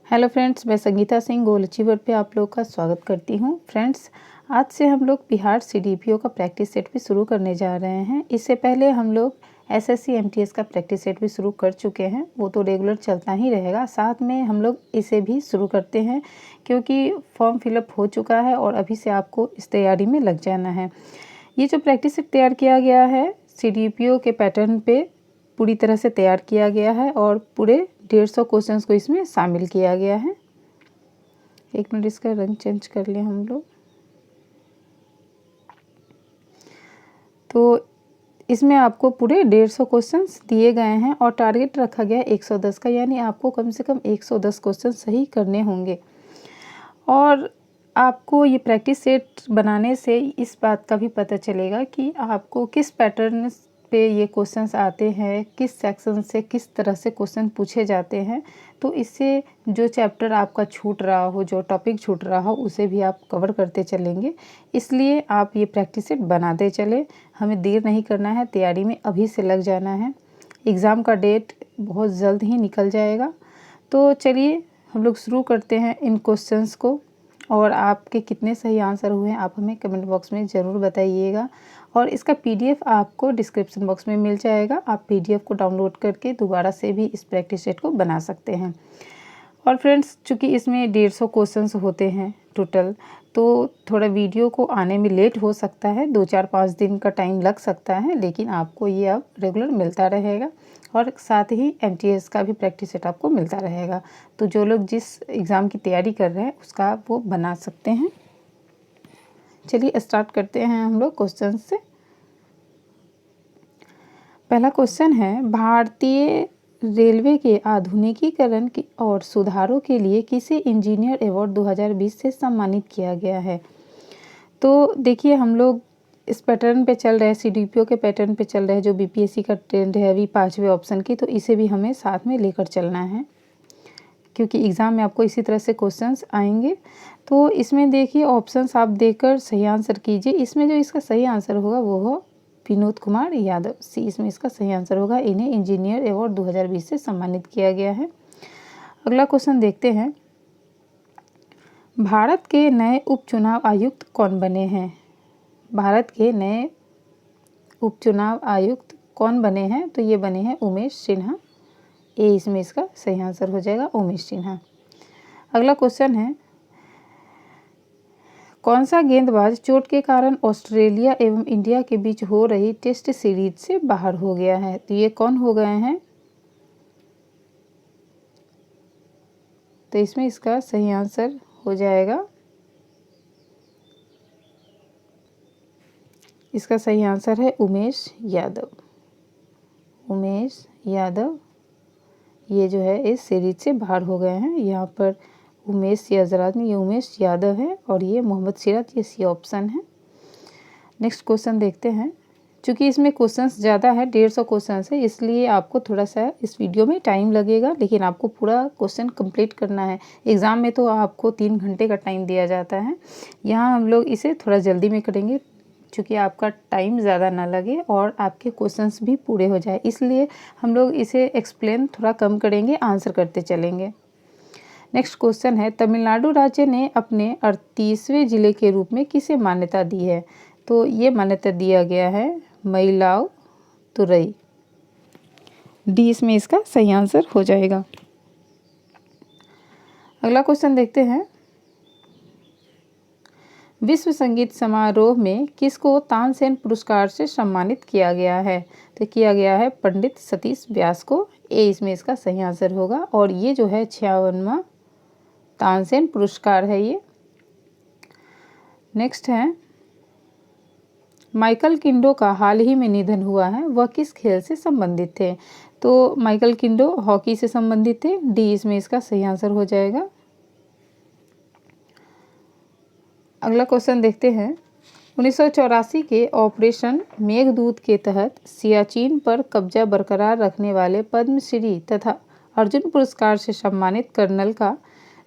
Hello friends, मैं संगीता सिंह गोल achiever पे आप लोग का स्वागत करती हूँ। फ्रेंड्स, आज से हम लोग बिहार सीडीपीओ का प्रैक्टिस सेट भी शुरू करने जा रहे हैं। इससे पहले हम लोग एसएससी एमटीएस का प्रैक्टिस सेट भी शुरू कर चुके हैं, वो तो रेगुलर चलता ही रहेगा। साथ में हम लोग इसे भी शुरू करते हैं क्योंकि फॉर्म फिलअप हो चुका है और अभी से आपको इस तैयारी में लग जाना है। ये जो प्रैक्टिस सेट तैयार किया गया है सीडीपीओ के पैटर्न पे पूरी तरह से तैयार किया गया है और पूरे 150 क्वेश्चंस को इसमें शामिल किया गया है। एक मिनट, इसका रंग चेंज कर लें हम लोग। तो इसमें आपको पूरे 150 क्वेश्चंस दिए गए हैं और टारगेट रखा गया है 110 का, यानी आपको कम से कम 110 क्वेश्चन सही करने होंगे। और आपको ये प्रैक्टिस सेट बनाने से इस बात का भी पता चलेगा कि आपको किस पैटर्न पे ये क्वेश्चंस आते हैं, किस सेक्शन से किस तरह से क्वेश्चन पूछे जाते हैं। तो इससे जो चैप्टर आपका छूट रहा हो, जो टॉपिक छूट रहा हो, उसे भी आप कवर करते चलेंगे। इसलिए आप ये प्रैक्टिस सेट बनाते चले, हमें देर नहीं करना है, तैयारी में अभी से लग जाना है। एग्ज़ाम का डेट बहुत जल्द ही निकल जाएगा। तो चलिए हम लोग शुरू करते हैं इन क्वेश्चंस को। और आपके कितने सही आंसर हुए हैं आप हमें कमेंट बॉक्स में ज़रूर बताइएगा। और इसका पीडीएफ आपको डिस्क्रिप्शन बॉक्स में मिल जाएगा। आप पीडीएफ को डाउनलोड करके दोबारा से भी इस प्रैक्टिस सेट को बना सकते हैं। और फ्रेंड्स, चूँकि इसमें 150 क्वेश्चंस होते हैं टोटल, तो थोड़ा वीडियो को आने में लेट हो सकता है, 2-4-5 दिन का टाइम लग सकता है, लेकिन आपको ये अब रेगुलर मिलता रहेगा। और साथ ही एमटीएस का भी प्रैक्टिस सेट आपको मिलता रहेगा। तो जो लोग जिस एग्ज़ाम की तैयारी कर रहे हैं उसका वो बना सकते हैं। चलिए स्टार्ट करते हैं हम लोग क्वेश्चन से। पहला क्वेश्चन है, भारतीय रेलवे के आधुनिकीकरण की और सुधारों के लिए किसे इंजीनियर अवार्ड 2020 से सम्मानित किया गया है। तो देखिए, हम लोग इस पैटर्न पे चल रहे हैं, सीडीपीओ के पैटर्न पे चल रहे हैं, जो बीपीएससी का ट्रेंड है अभी 5वें ऑप्शन की। तो इसे भी हमें साथ में लेकर चलना है क्योंकि एग्ज़ाम में आपको इसी तरह से क्वेश्चंस आएंगे। तो इसमें देखिए, ऑप्शंस आप देकर सही आंसर कीजिए। इसमें जो इसका सही आंसर होगा वो हो विनोद कुमार यादव, सी इसमें इसका सही आंसर होगा। इन्हें इंजीनियर अवार्ड 2020 से सम्मानित किया गया है। अगला क्वेश्चन देखते हैं, भारत के नए उपचुनाव आयुक्त कौन बने हैं। भारत के नए उपचुनाव आयुक्त कौन बने हैं। तो ये बने हैं उमेश सिन्हा। ए इसमें इसका सही आंसर हो जाएगा, उमेश सिन्हा। अगला क्वेश्चन है, कौन सा गेंदबाज चोट के कारण ऑस्ट्रेलिया एवं इंडिया के बीच हो रही टेस्ट सीरीज से बाहर हो गया है। तो ये कौन हो गए हैं। तो इसमें इसका सही आंसर हो जाएगा, इसका सही आंसर है उमेश यादव। उमेश यादव ये जो है इस सीरीज से बाहर हो गए हैं। यहाँ पर उमेश याजरानी, ये उमेश यादव है और ये मोहम्मद सिराज, ये सी ऑप्शन है। नेक्स्ट क्वेश्चन देखते हैं। चूँकि इसमें क्वेश्चंस ज़्यादा है, 150 क्वेश्चंस है, इसलिए आपको थोड़ा सा इस वीडियो में टाइम लगेगा, लेकिन आपको पूरा क्वेश्चन कंप्लीट करना है। एग्ज़ाम में तो आपको 3 घंटे का टाइम दिया जाता है, यहाँ हम लोग इसे थोड़ा जल्दी में करेंगे चूँकि आपका टाइम ज़्यादा ना लगे और आपके क्वेश्चंस भी पूरे हो जाए, इसलिए हम लोग इसे एक्सप्लेन थोड़ा कम करेंगे, आंसर करते चलेंगे। नेक्स्ट क्वेश्चन है, तमिलनाडु राज्य ने अपने 38वें जिले के रूप में किसे मान्यता दी है। तो ये मान्यता दिया गया है मयिलादुथुरई। डी इसमें इसका सही आंसर हो जाएगा। अगला क्वेश्चन देखते हैं, विश्व संगीत समारोह में किसको तानसेन पुरस्कार से सम्मानित किया गया है। तो किया गया है पंडित सतीश व्यास को। ए इसमें इसका सही आंसर होगा और ये जो है 56वां तानसेन पुरस्कार है ये। नेक्स्ट है, माइकल किंडो का हाल ही में निधन हुआ है, वह किस खेल से संबंधित थे। तो माइकल किंडो हॉकी से संबंधित थे। डी इसमें इसका सही आंसर हो जाएगा। अगला क्वेश्चन देखते हैं, 1984 के ऑपरेशन मेघदूत के तहत सियाचिन पर कब्जा बरकरार रखने वाले पद्मश्री तथा अर्जुन पुरस्कार से सम्मानित कर्नल का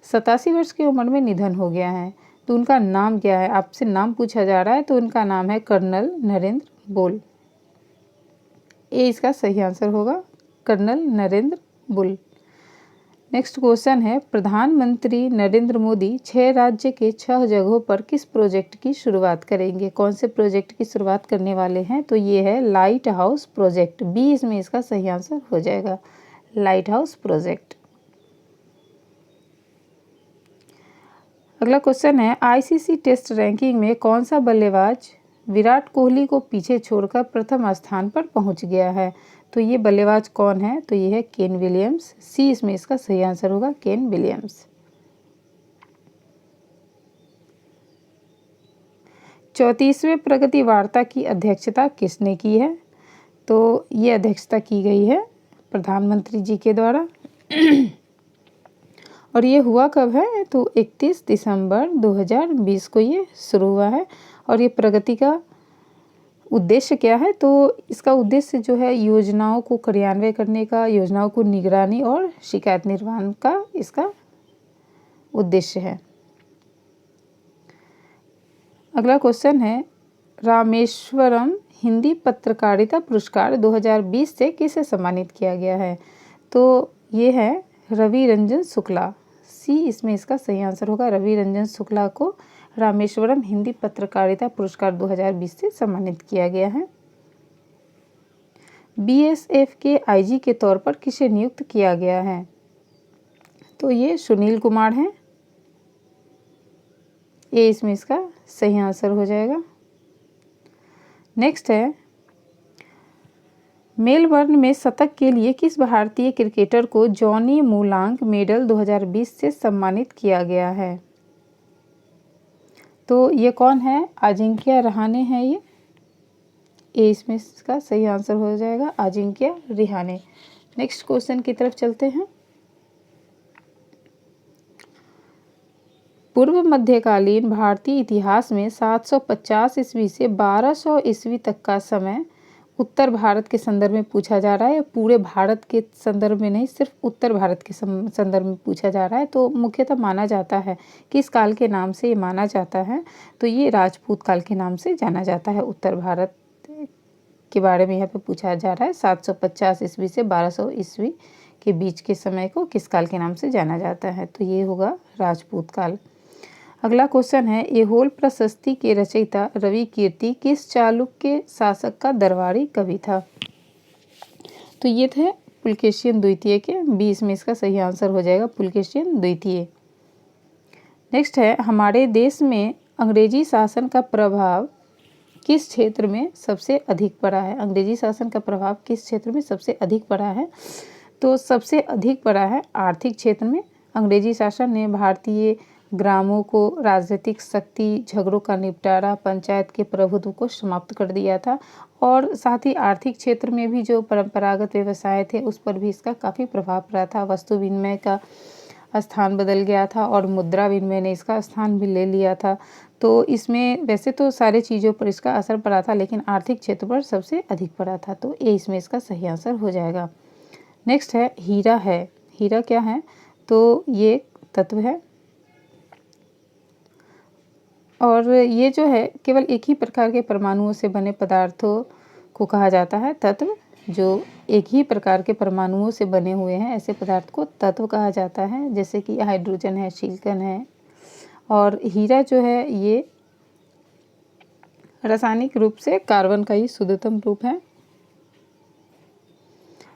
87 वर्ष की उम्र में निधन हो गया है। तो उनका नाम क्या है, आपसे नाम पूछा जा रहा है। तो उनका नाम है कर्नल नरेंद्र बुल। ए इसका सही आंसर होगा, colonel Narendra Bull. Next question है, प्रधानमंत्री नरेंद्र मोदी 6 राज्य के 6 जगहों पर किस प्रोजेक्ट की शुरुआत करेंगे? कौन से प्रोजेक्ट की शुरुआत करने वाले हैं? तो ये है लाइट हाउस प्रोजेक्ट। बी इसमें इसका सही आंसर हो जाएगा, लाइट हाउस प्रोजेक्ट। अगला क्वेश्चन है, आईसीसी टेस्ट रैंकिंग में कौन सा बल्लेबाज विराट कोहली को पीछे छोड़कर प्रथम स्थान पर पहुंच गया है? तो ये बल्लेबाज कौन है? तो ये है केन विलियम्स। सी इसमें इसका सही आंसर होगा, केन विलियम्स। 34वें प्रगति वार्ता की अध्यक्षता किसने की है? तो ये अध्यक्षता की गई है प्रधानमंत्री जी के द्वारा। और ये हुआ कब है? तो 31 दिसंबर 2020 को ये शुरू हुआ है। और ये प्रगति का उद्देश्य क्या है? तो इसका उद्देश्य जो है योजनाओं को क्रियान्वयन करने का, योजनाओं को निगरानी और शिकायत निवारण का इसका उद्देश्य है। अगला क्वेश्चन है, रामेश्वरम हिंदी पत्रकारिता पुरस्कार 2020 से किसे सम्मानित किया गया है? तो ये है रवि रंजन शुक्ला। सी इसमें इसका सही आंसर होगा, रवि रंजन शुक्ला को रामेश्वरम हिंदी पत्रकारिता पुरस्कार 2020 से सम्मानित किया गया है। बीएसएफ के आईजी के तौर पर किसे नियुक्त किया गया है? तो ये सुनील कुमार हैं। ये इसमें इसका सही आंसर हो जाएगा। नेक्स्ट है, मेलबर्न में शतक के लिए किस भारतीय क्रिकेटर को जॉनी मूलांग मेडल 2020 से सम्मानित किया गया है? तो ये कौन है? अजिंक्य रहाणे हैं ये इसमें इसका सही आंसर हो जाएगा, अजिंक्य रहाणे। नेक्स्ट क्वेश्चन की तरफ चलते हैं। पूर्व मध्यकालीन भारतीय इतिहास में 750 ईस्वी से 1200 ईस्वी तक का समय उत्तर भारत के संदर्भ में पूछा जा रहा है। पूरे भारत के संदर्भ में नहीं, सिर्फ उत्तर भारत के संदर्भ में पूछा जा रहा है। तो मुख्यतः माना जाता है कि इस काल के नाम से ये माना जाता है, तो ये राजपूत काल के नाम से जाना जाता है। उत्तर भारत के बारे में यहाँ पे पूछा जा रहा है। 750 ईस्वी से 1200 ईस्वी के बीच के समय को किस काल के नाम से जाना जाता है? तो ये होगा राजपूत काल। अगला क्वेश्चन है, ऐहोल प्रशस्ति के रचयिता रवि कीर्ति किस चालुक्य शासक का दरबारी कवि था? तो ये थे पुलकेशिन द्वितीय के। 20 में इसका सही आंसर हो जाएगा, पुलकेशिन द्वितीय। नेक्स्ट है, हमारे देश में अंग्रेजी शासन का प्रभाव किस क्षेत्र में सबसे अधिक पड़ा है? अंग्रेजी शासन का प्रभाव किस क्षेत्र में सबसे अधिक पड़ा है? तो सबसे अधिक पड़ा है आर्थिक क्षेत्र में। अंग्रेजी शासन ने भारतीय ग्रामों को राजनीतिक शक्ति, झगड़ों का निपटारा, पंचायत के प्रभुत्व को समाप्त कर दिया था। और साथ ही आर्थिक क्षेत्र में भी जो परंपरागत व्यवसाय थे उस पर भी इसका काफ़ी प्रभाव पड़ा था। वस्तु विनिमय का स्थान बदल गया था और मुद्रा विनिमय ने इसका स्थान भी ले लिया था। तो इसमें वैसे तो सारे चीज़ों पर इसका असर पड़ा था, लेकिन आर्थिक क्षेत्र पर सबसे अधिक पड़ा था। तो ये इसमें इसका सही आंसर हो जाएगा। नेक्स्ट है, हीरा है। हीरा क्या है? तो ये तत्व है और ये जो है केवल एक ही प्रकार के परमाणुओं से बने पदार्थों को कहा जाता है तत्व। जो एक ही प्रकार के परमाणुओं से बने हुए हैं ऐसे पदार्थ को तत्व कहा जाता है, जैसे कि हाइड्रोजन है, सिलिकॉन है। और हीरा जो है ये रासायनिक रूप से कार्बन का ही शुद्धतम रूप है।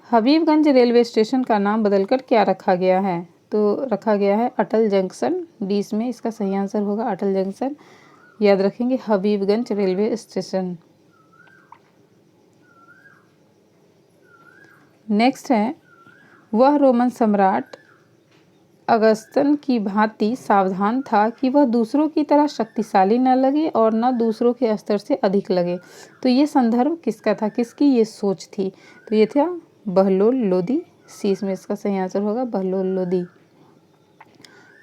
हबीबगंज रेलवे स्टेशन का नाम बदलकर क्या रखा गया है? तो रखा गया है अटल जंक्शन। 20 में इसका सही आंसर होगा, अटल जंक्शन। याद रखेंगे, हबीबगंज रेलवे स्टेशन। नेक्स्ट है, वह रोमन सम्राट अगस्तन की भांति सावधान था कि वह दूसरों की तरह शक्तिशाली न लगे और न दूसरों के स्तर से अधिक लगे। तो ये संदर्भ किसका था? किसकी ये सोच थी? तो ये था बहलोल लोदी। सी में इसका सही आंसर होगा, बहलोल लोदी।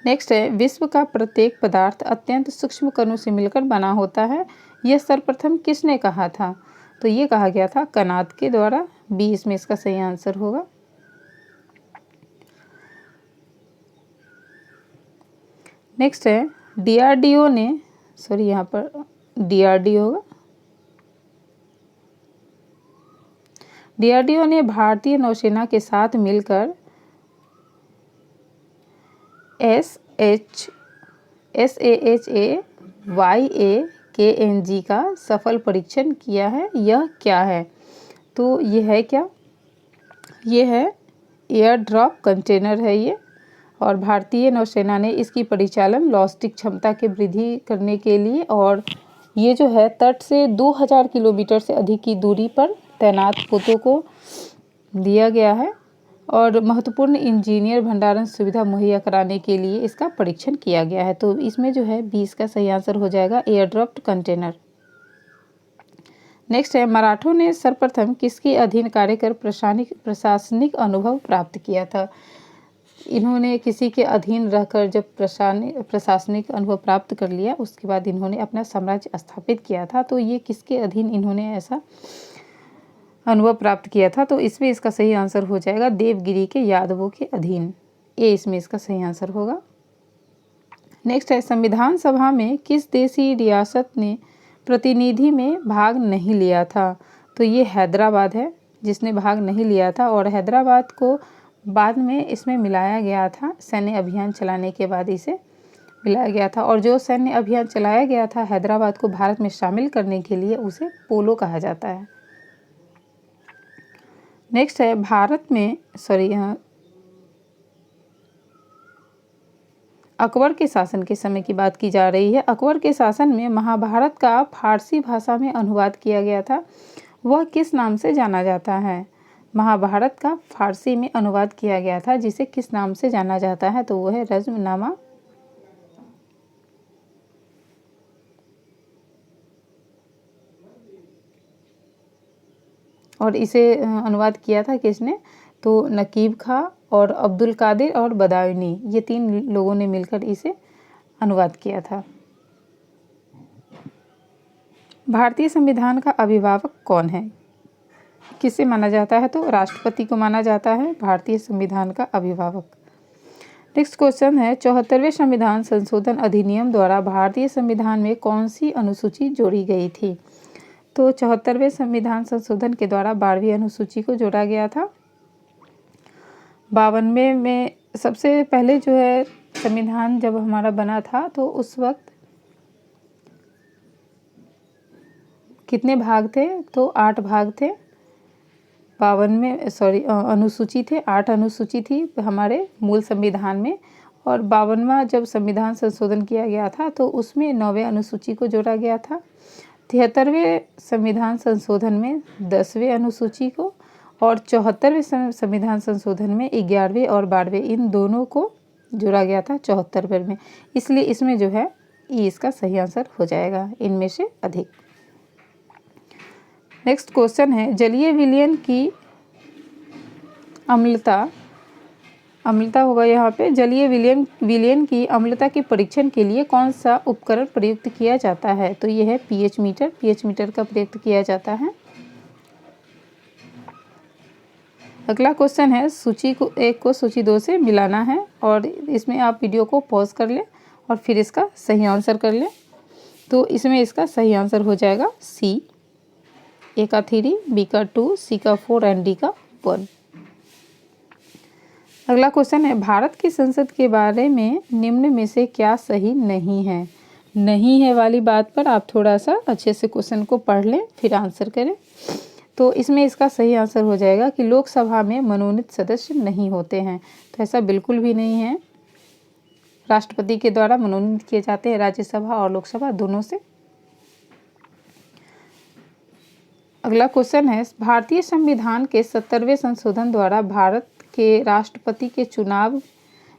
नेक्स्ट है, विश्व का प्रत्येक पदार्थ अत्यंत सूक्ष्म कणों से मिलकर बना होता है। यह सर्वप्रथम किसने कहा था? तो ये कहा गया था कनाद के द्वारा। 20 में इसका सही आंसर होगा। नेक्स्ट है, डीआरडीओ ने, सॉरी यहाँ पर डीआरडीओ होगा। डीआरडीओ ने भारतीय नौसेना के साथ मिलकर SAHAYAKNG का सफल परीक्षण किया है, यह क्या है? तो ये है क्या? ये है एयर ड्रॉप कंटेनर है ये। और भारतीय नौसेना ने इसकी परिचालन लॉजिस्टिक क्षमता के वृद्धि करने के लिए, और ये जो है तट से 2000 किलोमीटर से अधिक की दूरी पर तैनात पोतों को दिया गया है, और महत्वपूर्ण इंजीनियर भंडारण सुविधा मुहैया कराने के लिए इसका परीक्षण किया गया है। तो इसमें जो है 20 का सही आंसर हो जाएगा एयर ड्रॉप्ड कंटेनर। नेक्स्ट है, मराठों ने सर्वप्रथम किसके अधीन कार्य कर प्रशासनिक अनुभव प्राप्त किया था? इन्होंने किसी के अधीन रहकर जब प्रशासनिक अनुभव प्राप्त कर लिया, उसके बाद इन्होंने अपना साम्राज्य स्थापित किया था। तो ये किसके अधीन इन्होंने ऐसा अनुभव प्राप्त किया था? तो इसमें इसका सही आंसर हो जाएगा देवगिरी के यादवों के अधीन। ये इसमें इसका सही आंसर होगा। नेक्स्ट है, संविधान सभा में किस देशी रियासत ने प्रतिनिधि में भाग नहीं लिया था? तो ये हैदराबाद है जिसने भाग नहीं लिया था, और हैदराबाद को बाद में इसमें मिलाया गया था। सैन्य अभियान चलाने के बाद इसे मिलाया गया था, और जो सैन्य अभियान चलाया गया था हैदराबाद को भारत में शामिल करने के लिए, उसे पोलो कहा जाता है। नेक्स्ट है, भारत में अकबर के शासन के समय की बात की जा रही है। अकबर के शासन में महाभारत का फारसी भाषा में अनुवाद किया गया था, वह किस नाम से जाना जाता है? महाभारत का फारसी में अनुवाद किया गया था, जिसे किस नाम से जाना जाता है? तो वो है रज़्मनामा। और इसे अनुवाद किया था किसने? तो नकीब खां और अब्दुल कादिर और बदायूनी, ये 3 लोगों ने मिलकर इसे अनुवाद किया था। भारतीय संविधान का अभिभावक कौन है? किसे माना जाता है? तो राष्ट्रपति को माना जाता है भारतीय संविधान का अभिभावक। नेक्स्ट क्वेश्चन है, 74वें संविधान संशोधन अधिनियम द्वारा भारतीय संविधान में कौन सी अनुसूची जोड़ी गई थी? तो 74वें संविधान संशोधन के द्वारा 12वीं अनुसूची को जोड़ा गया था। 52 में सबसे पहले जो है संविधान जब हमारा बना था, तो उस वक्त कितने भाग थे? तो 8 भाग थे। 52 अनुसूची थे, 8 अनुसूची थी हमारे मूल संविधान में, और 52वां जब संविधान संशोधन किया गया था तो उसमें 9वें अनुसूची को जोड़ा गया था। 73वें संविधान संशोधन में 10वें अनुसूची को, और 74वें संविधान संशोधन में 11वें और 12वें, इन दोनों को जोड़ा गया था 74वें में। इसलिए इसमें जो है ये इसका सही आंसर हो जाएगा इनमें से अधिक। नेक्स्ट क्वेश्चन है, जलीय विलयन की अम्लता होगा यहाँ पे। जलीय विलयन की अम्लता के परीक्षण के लिए कौन सा उपकरण प्रयुक्त किया जाता है? तो ये है pH मीटर। pH मीटर का प्रयुक्त किया जाता है। अगला क्वेश्चन है, सूची 1 को सूची 2 से मिलाना है, और इसमें आप वीडियो को पॉज कर लें और फिर इसका सही आंसर कर लें। तो इसमें इसका सही आंसर हो जाएगा सी, ए का 3, बी का 2, सी का 4 एंड डी का 1। अगला क्वेश्चन है, भारत की संसद के बारे में निम्न में से क्या सही नहीं है? नहीं है वाली बात पर आप थोड़ा सा अच्छे से क्वेश्चन को पढ़ लें फिर आंसर करें। तो इसमें इसका सही आंसर हो जाएगा कि लोकसभा में मनोनीत सदस्य नहीं होते हैं। तो ऐसा बिल्कुल भी नहीं है, राष्ट्रपति के द्वारा मनोनीत किए जाते हैं राज्यसभा और लोकसभा दोनों से। अगला क्वेश्चन है, भारतीय संविधान के 70वें संशोधन द्वारा भारत के राष्ट्रपति के चुनाव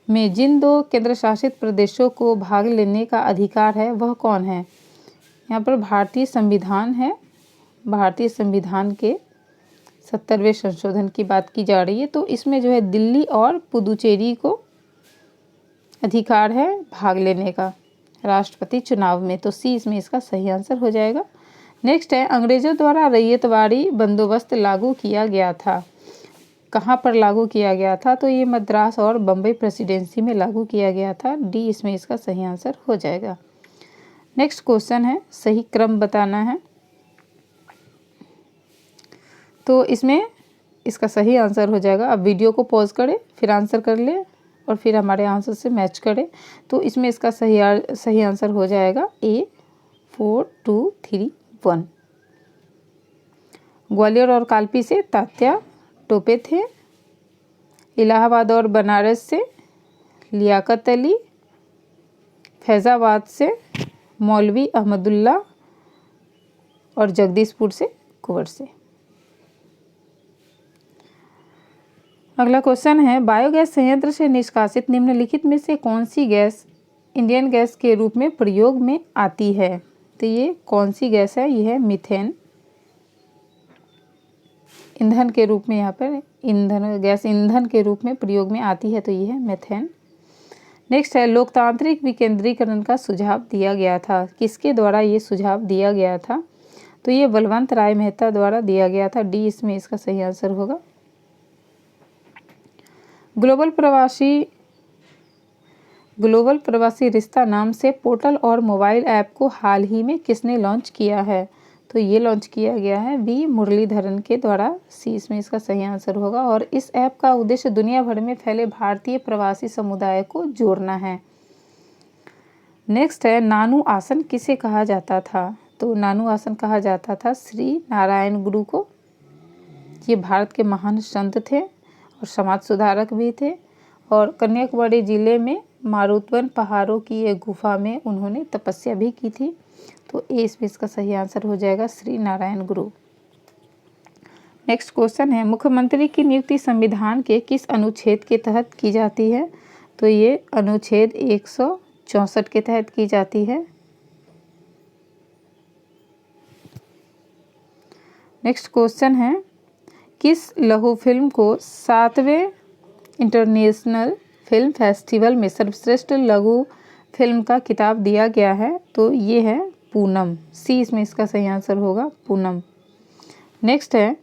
में जिन 2 केंद्र शासित प्रदेशों को भाग लेने का अधिकार है वह कौन है? यहाँ पर भारतीय संविधान है, भारतीय संविधान के 70वें संशोधन की बात की जा रही है। तो इसमें जो है दिल्ली और पुदुचेरी को अधिकार है भाग लेने का राष्ट्रपति चुनाव में। तो सी इसमें इसका सही आंसर हो जाएगा। नेक्स्ट है, अंग्रेजों द्वारा रैयतवाड़ी बंदोबस्त लागू किया गया था, कहाँ पर लागू किया गया था? तो ये मद्रास और बम्बई प्रेसिडेंसी में लागू किया गया था। डी इसमें इसका सही आंसर हो जाएगा। नेक्स्ट क्वेश्चन है, सही क्रम बताना है। तो इसमें इसका सही आंसर हो जाएगा, अब वीडियो को पॉज करें फिर आंसर कर ले। और फिर हमारे आंसर से मैच करें। तो इसमें इसका सही आंसर हो जाएगा ए 4 2 3 1। ग्वालियर और कालपी से तात्या टोपे थे। इलाहाबाद और बनारस से लियाकत अली। फैज़ाबाद से मौलवी अहमदुल्ला और जगदीशपुर से कुंवर से। अगला क्वेश्चन है, बायोगैस संयंत्र से निष्कासित निम्नलिखित में से कौन सी गैस इंडियन गैस के रूप में प्रयोग में आती है? तो ये कौन सी गैस है? ये है मीथेन। ईंधन के रूप में यहाँ पर गैस ईंधन के रूप में प्रयोग में आती है, तो ये है मीथेन। नेक्स्ट है, लोकतांत्रिक विकेंद्रीकरण का सुझाव दिया गया था। किसके द्वारा ये सुझाव दिया गया था? तो ये बलवंत राय मेहता द्वारा दिया गया था। डी इसमें इसका सही आंसर होगा। ग्लोबल प्रवासी रिश्ता नाम से पोर्टल और मोबाइल ऐप को हाल ही में किसने लॉन्च किया है? तो ये लॉन्च किया गया है वी मुरलीधरन के द्वारा। सी इसमें इसका सही आंसर होगा। और इस ऐप का उद्देश्य दुनिया भर में फैले भारतीय प्रवासी समुदाय को जोड़ना है। नेक्स्ट है, नानू आसन किसे कहा जाता था? तो नानू आसन कहा जाता था श्री नारायण गुरु को। ये भारत के महान संत थे और समाज सुधारक भी थे और कन्याकुमारी जिले में मारुतवन पहाड़ों की एक गुफा में उन्होंने तपस्या भी की थी। तो ए इसमें इसका सही आंसर हो जाएगा श्री नारायण गुरु। नेक्स्ट क्वेश्चन है, मुख्यमंत्री की नियुक्ति संविधान के किस अनुच्छेद के तहत की जाती है? तो ये अनुच्छेद 164 के तहत की जाती है। नेक्स्ट क्वेश्चन है, किस लघु फिल्म को 7वें इंटरनेशनल फिल्म फेस्टिवल में सर्वश्रेष्ठ लघु फिल्म का खिताब दिया गया है? तो ये है पूनम। सी इसमें इसका सही आंसर होगा पूनम। नेक्स्ट है,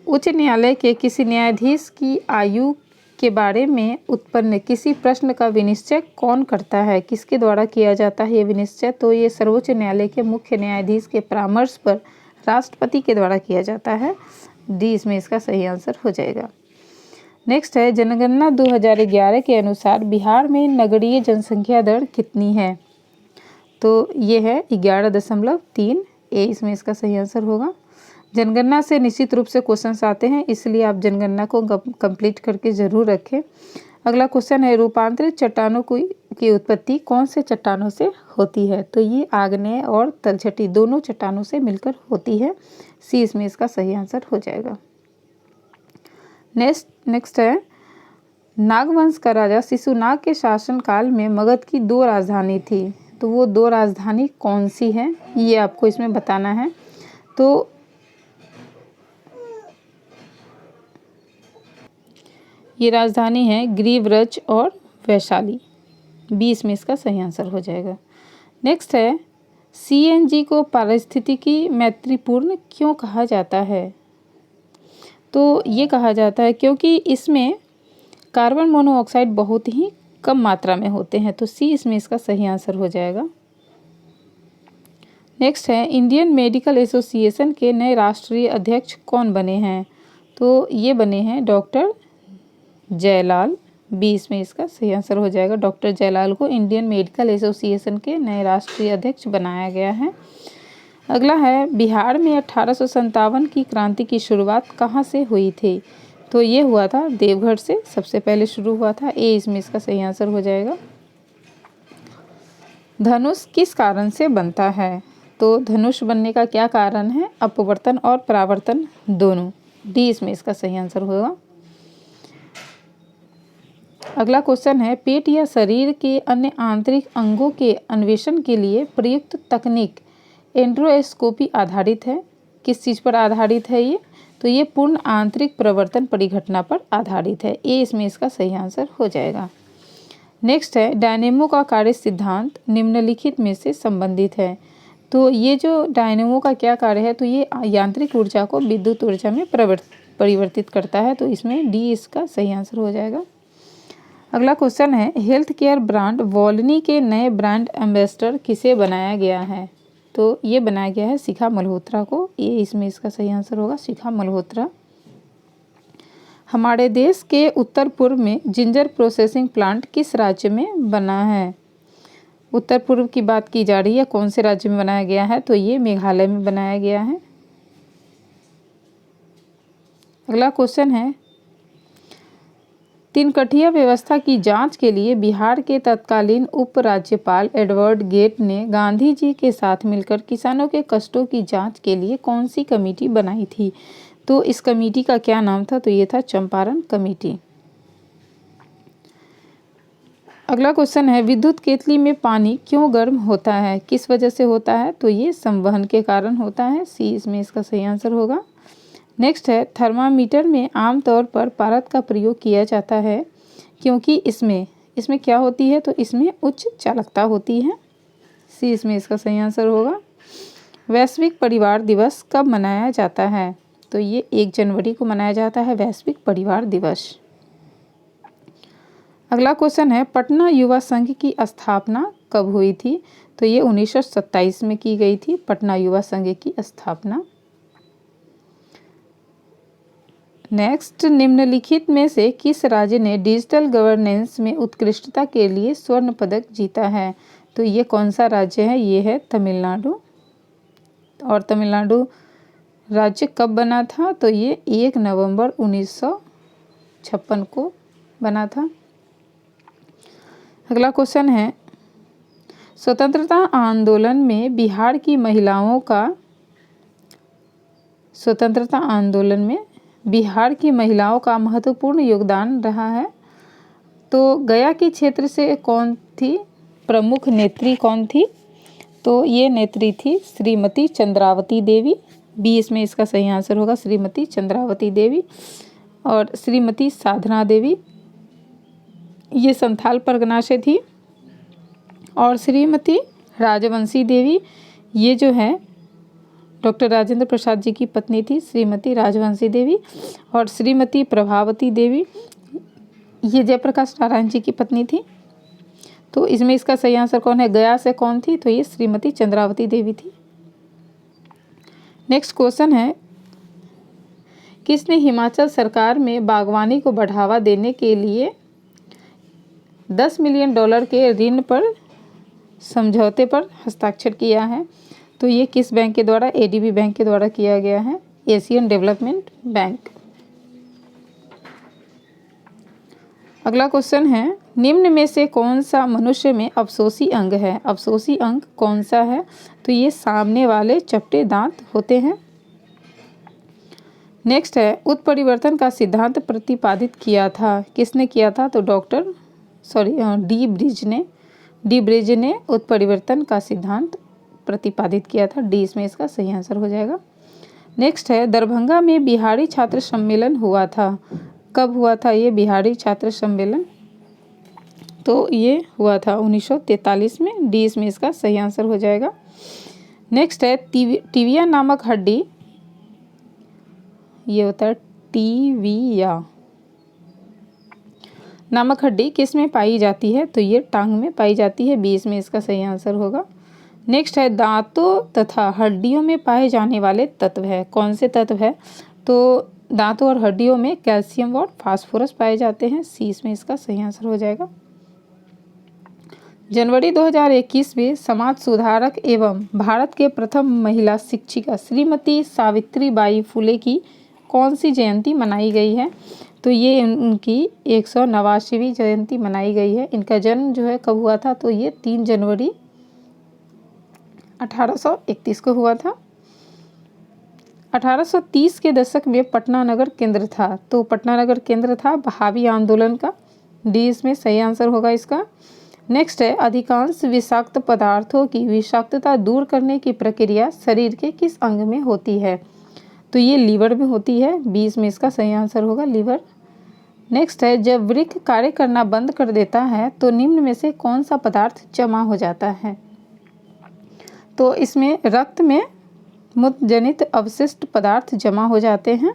उच्च न्यायालय के किसी न्यायाधीश की आयु के बारे में उत्पन्न किसी प्रश्न का विनिश्चय कौन करता है? किसके द्वारा किया जाता है ये विनिश्चय? तो ये सर्वोच्च न्यायालय के मुख्य न्यायाधीश के परामर्श पर राष्ट्रपति के द्वारा किया जाता है। डी इसमें इसका सही आंसर हो जाएगा। नेक्स्ट है, जनगणना 2011 के अनुसार बिहार में नगरीय जनसंख्या दर कितनी है? तो ये है 11.3। ए इसमें इसका सही आंसर होगा। जनगणना से निश्चित रूप से क्वेश्चंस आते हैं, इसलिए आप जनगणना को कंप्लीट करके ज़रूर रखें। अगला क्वेश्चन है, रूपांतरित चट्टानों की उत्पत्ति कौन से चट्टानों से होती है? तो ये आग्नेय और तलछटी दोनों चट्टानों से मिलकर होती है। सी इसमें इसका सही आंसर हो जाएगा। नेक्स्ट है, नागवंश का राजा शिशुनाग के शासनकाल में मगध की 2 राजधानी थी। तो वो 2 राजधानी कौन सी है ये आपको इसमें बताना है। तो ये राजधानी है ग्रीवरज और वैशाली। बी इसमें इसका सही आंसर हो जाएगा। नेक्स्ट है, सीएनजी को पारिस्थितिकी मैत्रीपूर्ण क्यों कहा जाता है? तो ये कहा जाता है क्योंकि इसमें कार्बन मोनोऑक्साइड बहुत ही कम मात्रा में होते हैं। तो सी इसमें इसका सही आंसर हो जाएगा। नेक्स्ट है, इंडियन मेडिकल एसोसिएशन के नए राष्ट्रीय अध्यक्ष कौन बने हैं? तो ये बने हैं डॉक्टर जयलाल। बी इसमें इसका सही आंसर हो जाएगा। डॉक्टर जयलाल को इंडियन मेडिकल एसोसिएशन के नए राष्ट्रीय अध्यक्ष बनाया गया है। अगला है, बिहार में 1857 की क्रांति की शुरुआत कहाँ से हुई थी? तो ये हुआ था देवघर से, सबसे पहले शुरू हुआ था। ए इसमें इसका सही आंसर हो जाएगा। धनुष किस कारण से बनता है? तो धनुष बनने का क्या कारण है? अपवर्तन और परावर्तन दोनों। डी इसमें इसका सही आंसर होगा। अगला क्वेश्चन है, पेट या शरीर के अन्य आंतरिक अंगों के अन्वेषण के लिए प्रयुक्त तकनीक एंड्रोस्कोपी आधारित है। किस चीज़ पर आधारित है ये? तो ये पूर्ण आंतरिक प्रवर्तन परिघटना पर आधारित है। ए इसमें इसका सही आंसर हो जाएगा। नेक्स्ट है, डायनेमो का कार्य सिद्धांत निम्नलिखित में से संबंधित है। तो ये जो डायनेमो का क्या कार्य है? तो ये यांत्रिक ऊर्जा को विद्युत ऊर्जा में परिवर्तित करता है। तो इसमें डी इसका सही आंसर हो जाएगा। अगला क्वेश्चन है, हेल्थ केयर ब्रांड वॉलनी के नए ब्रांड एम्बेसडर किसे बनाया गया है? तो ये बनाया गया है शिखा मल्होत्रा को। ये इसमें इसका सही आंसर होगा, शिखा मल्होत्रा। हमारे देश के उत्तर पूर्व में जिंजर प्रोसेसिंग प्लांट किस राज्य में बना है? उत्तर पूर्व की बात की जा रही है, कौन से राज्य में बनाया गया है? तो ये मेघालय में बनाया गया है। अगला क्वेश्चन है, तिनकठिया व्यवस्था की जांच के लिए बिहार के तत्कालीन उपराज्यपाल एडवर्ड गेट ने गांधी जी के साथ मिलकर किसानों के कष्टों की जांच के लिए कौन सी कमेटी बनाई थी? तो इस कमेटी का क्या नाम था? तो ये था चंपारण कमेटी। अगला क्वेश्चन है, विद्युत केतली में पानी क्यों गर्म होता है? किस वजह से होता है? तो ये संवहन के कारण होता है। सी इसमें इसका सही आंसर होगा। नेक्स्ट है, थर्मामीटर में आमतौर पर पारद का प्रयोग किया जाता है क्योंकि इसमें क्या होती है? तो इसमें उच्च चालकता होती है। सी इसमें इसका सही आंसर होगा। वैश्विक परिवार दिवस कब मनाया जाता है? तो ये 1 जनवरी को मनाया जाता है वैश्विक परिवार दिवस। अगला क्वेश्चन है, पटना युवा संघ की स्थापना कब हुई थी? तो ये 1927 में की गई थी पटना युवा संघ की स्थापना। नेक्स्ट, निम्नलिखित में से किस राज्य ने डिजिटल गवर्नेंस में उत्कृष्टता के लिए स्वर्ण पदक जीता है? तो ये कौन सा राज्य है? ये है तमिलनाडु। और तमिलनाडु राज्य कब बना था? तो ये 1 नवंबर 1956 को बना था। अगला क्वेश्चन है, स्वतंत्रता आंदोलन में बिहार की महिलाओं का महत्वपूर्ण योगदान रहा है। तो गया के क्षेत्र से कौन थी प्रमुख नेत्री कौन थी? तो ये नेत्री थी श्रीमती चंद्रावती देवी। बी इसमें इसका सही आंसर होगा, श्रीमती चंद्रावती देवी। और श्रीमती साधना देवी ये संथाल परगना से थी। और श्रीमती राजवंशी देवी ये जो है डॉक्टर राजेंद्र प्रसाद जी की पत्नी थी, श्रीमती राजवंशी देवी। और श्रीमती प्रभावती देवी ये जयप्रकाश नारायण जी की पत्नी थी। तो इसमें इसका सही आंसर कौन है? गया से कौन थी? तो ये श्रीमती चंद्रावती देवी थी। नेक्स्ट क्वेश्चन है, किसने हिमाचल सरकार में बागवानी को बढ़ावा देने के लिए $10 मिलियन के ऋण पर समझौते पर हस्ताक्षर किया है? तो ये किस बैंक के द्वारा? एडीबी बैंक के द्वारा किया गया है, एशियन डेवलपमेंट बैंक। अगला क्वेश्चन है, निम्न में से कौन सा मनुष्य में अफसोसी अंग है? अफसोसी अंग कौन सा है? तो ये सामने वाले चपटे दांत होते हैं। नेक्स्ट है, उत्परिवर्तन का सिद्धांत प्रतिपादित किया था, किसने किया था? तो डी ब्रिज ने उत्परिवर्तन का सिद्धांत प्रतिपादित किया था। डी इसमें इसका सही आंसर हो जाएगा। नेक्स्ट है, दरभंगा में बिहारी छात्र सम्मेलन हुआ था, कब हुआ था ये बिहारी छात्र सम्मेलन? तो ये हुआ था 1943 में। डी इसमें इसका सही आंसर हो जाएगा। नेक्स्ट है, टिविया नामक हड्डी, ये होता है टिविया नामक हड्डी किस में पाई जाती है? तो ये टांग में पाई जाती है। बी इसमें इसका सही आंसर होगा। नेक्स्ट है, दांतों तथा हड्डियों में पाए जाने वाले तत्व है, कौन से तत्व है? तो दांतों और हड्डियों में कैल्शियम और फास्फोरस पाए जाते हैं। सी इसमें इसका सही आंसर हो जाएगा। जनवरी 2021 में समाज सुधारक एवं भारत के प्रथम महिला शिक्षिका श्रीमती सावित्रीबाई फुले की कौन सी जयंती मनाई गई है? तो ये उनकी 189वीं जयंती मनाई गई है। इनका जन्म जो है कब हुआ था? तो ये 3 जनवरी 1831 को हुआ था। 1830 के दशक में पटना नगर केंद्र था, तो पटना नगर केंद्र था बहावी आंदोलन का। डी इसमें सही आंसर होगा इसका। नेक्स्ट है, अधिकांश विषाक्त पदार्थों की विषाक्तता दूर करने की प्रक्रिया शरीर के किस अंग में होती है? तो ये लीवर में होती है। बी इसमें इसका सही आंसर होगा, लीवर। नेक्स्ट है, जब वृक्क कार्य करना बंद कर देता है तो निम्न में से कौन सा पदार्थ जमा हो जाता है? तो इसमें रक्त में मूत्र जनित अवशिष्ट पदार्थ जमा हो जाते हैं।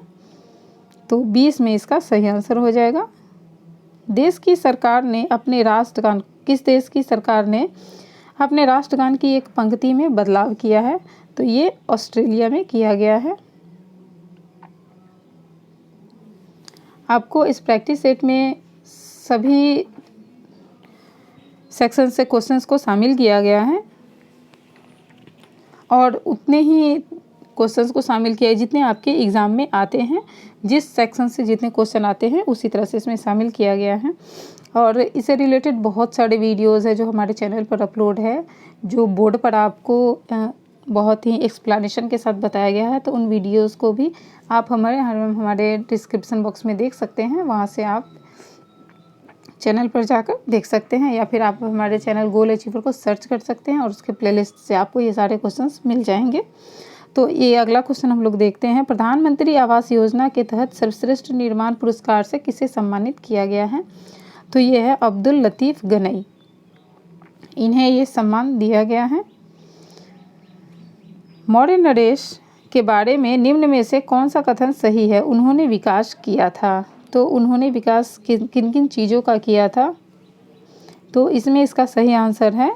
तो 20 में इसका सही आंसर हो जाएगा। देश की सरकार ने अपने राष्ट्रगान, किस देश की सरकार ने अपने राष्ट्रगान की एक पंक्ति में बदलाव किया है? तो ये ऑस्ट्रेलिया में किया गया है। आपको इस प्रैक्टिस सेट में सभी सेक्शन से क्वेश्चंस को शामिल किया गया है और उतने ही क्वेश्चंस को शामिल किया है जितने आपके एग्ज़ाम में आते हैं। जिस सेक्शन से जितने क्वेश्चन आते हैं उसी तरह से इसमें शामिल किया गया है। और इससे रिलेटेड बहुत सारे वीडियोज़ है जो हमारे चैनल पर अपलोड है, जो बोर्ड पर आपको बहुत ही एक्सप्लेनेशन के साथ बताया गया है। तो उन वीडियोज़ को भी आप हमारे डिस्क्रिप्शन बॉक्स में देख सकते हैं, वहाँ से आप चैनल पर जाकर देख सकते हैं, या फिर आप हमारे चैनल गोल अचीवर को सर्च कर सकते हैं और उसके प्लेलिस्ट से आपको ये सारे क्वेश्चंस मिल जाएंगे। तो ये अगला क्वेश्चन हम लोग देखते हैं। प्रधानमंत्री आवास योजना के तहत सर्वश्रेष्ठ निर्माण पुरस्कार से किसे सम्मानित किया गया है? तो ये है अब्दुल लतीफ़ गनई, इन्हें ये सम्मान दिया गया है। मौर्य नरेश के बारे में निम्न में से कौन सा कथन सही है? उन्होंने विकास किया था। तो उन्होंने विकास किन किन चीज़ों का किया था? तो इसमें इसका सही आंसर है